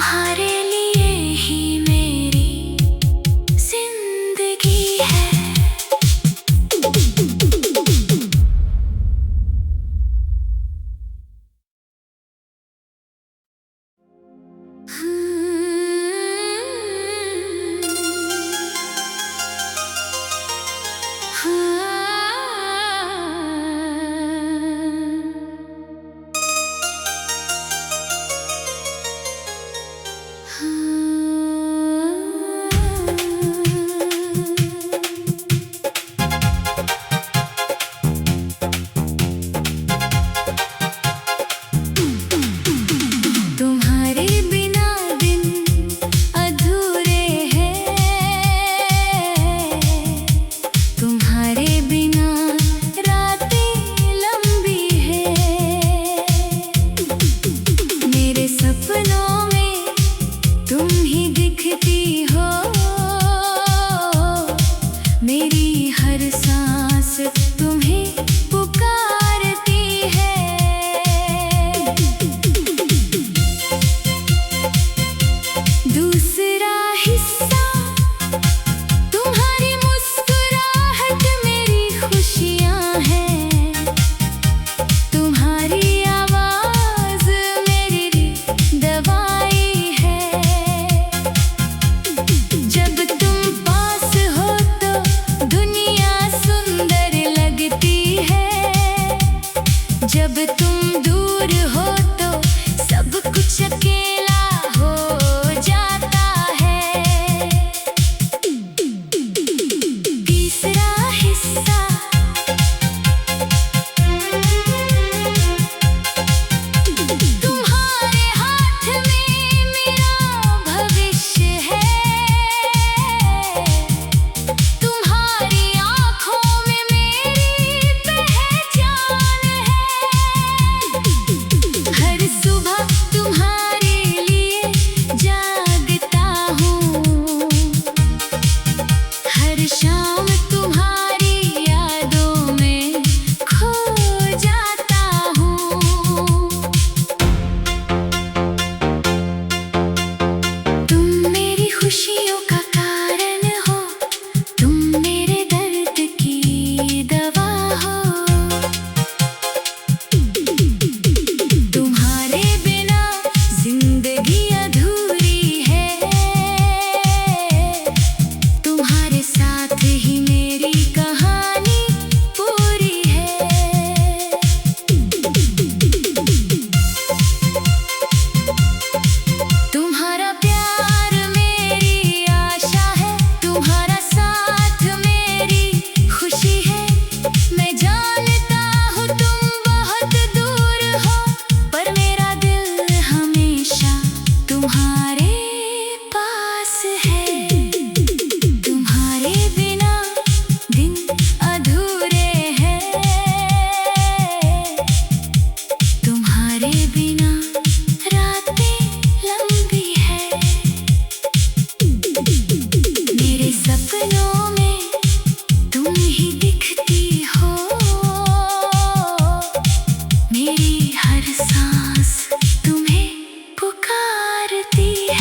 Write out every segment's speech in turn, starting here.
तुम्हारे लिए ही मेरी जिंदगी है। तुम्हारे बिना दिन अधूरे हैं, तुम्हारे बिना रातें लंबी हैं। मेरे सपनों में तुम ही दिखती हो, मेरी हर सांस तुम्हें पुकारती है। दूसरा हिस्सा तुम्हारी मुस्कुराहट मेरी खुशियाँ हैं, तुम्हारी आवाज़ मेरी दवाई है। जब तुम पास हो तो दुनिया सुंदर लगती है, जब तुम दूर हो तो सब कुछ अकेला हो जाता है। तीसरा हिस्सा तुम्हारे हाथ में मेरा भविष्य है, तुम्हारी आँखों में मेरी पहचान है। हर सुबह तुम्हारे लिए जागता हूँ, हर शाम तुम्हारी यादों में खो जाता हूँ। तुम मेरी खुशियों का कारण हो, तुम मेरे दर्द की दवा हो। तुम्हारे बिना जिंदगी अधूरी है, तुम्हारे साथ ही मेरी कहानी पूरी है। तुम्हारा प्यार मेरी आशा है, तुम्हारा साथ मेरी खुशी है। मैं जानता हूँ तुम बहुत दूर हो, पर मेरा दिल हमेशा तुम्हारे पास है। तुम्हारे बिना दिन अधूरे हैं, तुम्हारे बिना रातें लंबी हैं। मेरे सपनों में तुम ही दिखती हो, मेरी हर सांस तुम्हें पुकारती है।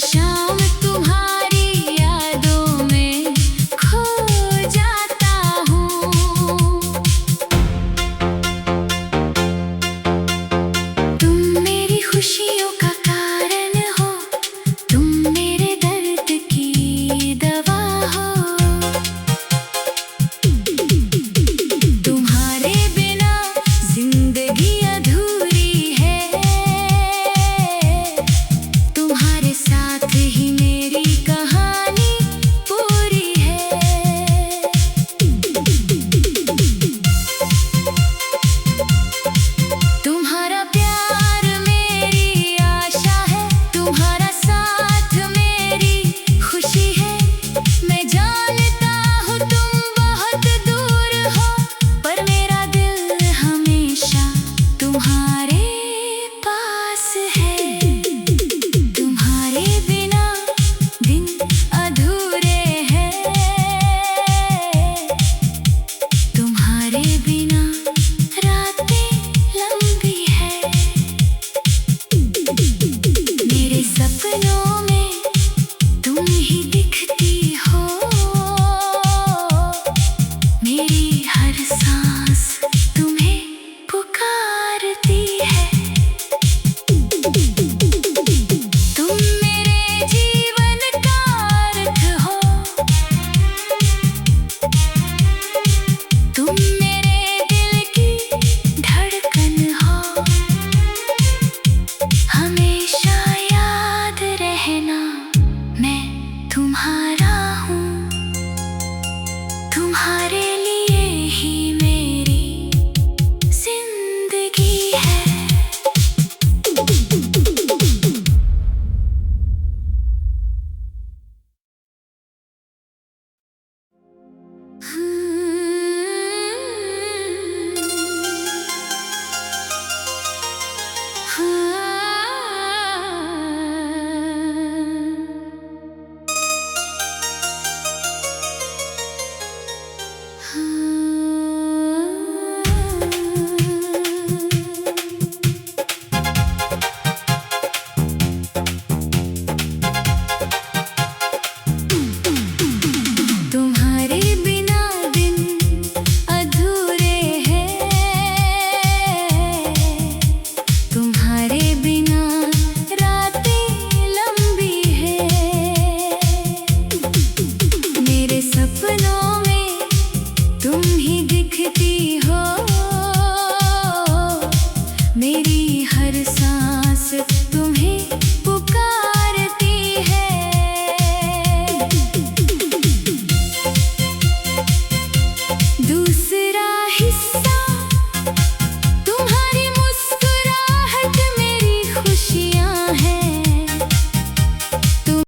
शाम तुम्हारी यादों में खो जाता हूँ। तुम मेरी खुशियों का कारण हो, तुम मेरे दर्द की दवा हो। तुम्हारे बिना जिंदगी अधूरी है, तुम्हारे साथ ही मेरी कहानी पूरी है। तुम्हारा प्यार मेरी आशा है, तुम्हारा साथ मेरी खुशी है। मैं जानता हूँ तुम बहुत दूर हो, पर मेरा दिल हमेशा तुम्हारे पास है। तुम्हारे बिना दिन अधूरे हैं, तुम्हारे बिना रातें लंबी है। मेरे सपनों में तुम ही दिखती हो, मेरी हर सांस तुम्हें पुकारती है। तुम मेरे जीवन का अर्थ हो, तुम मेरे दिल की धड़कन हो। हमेशा याद रहना।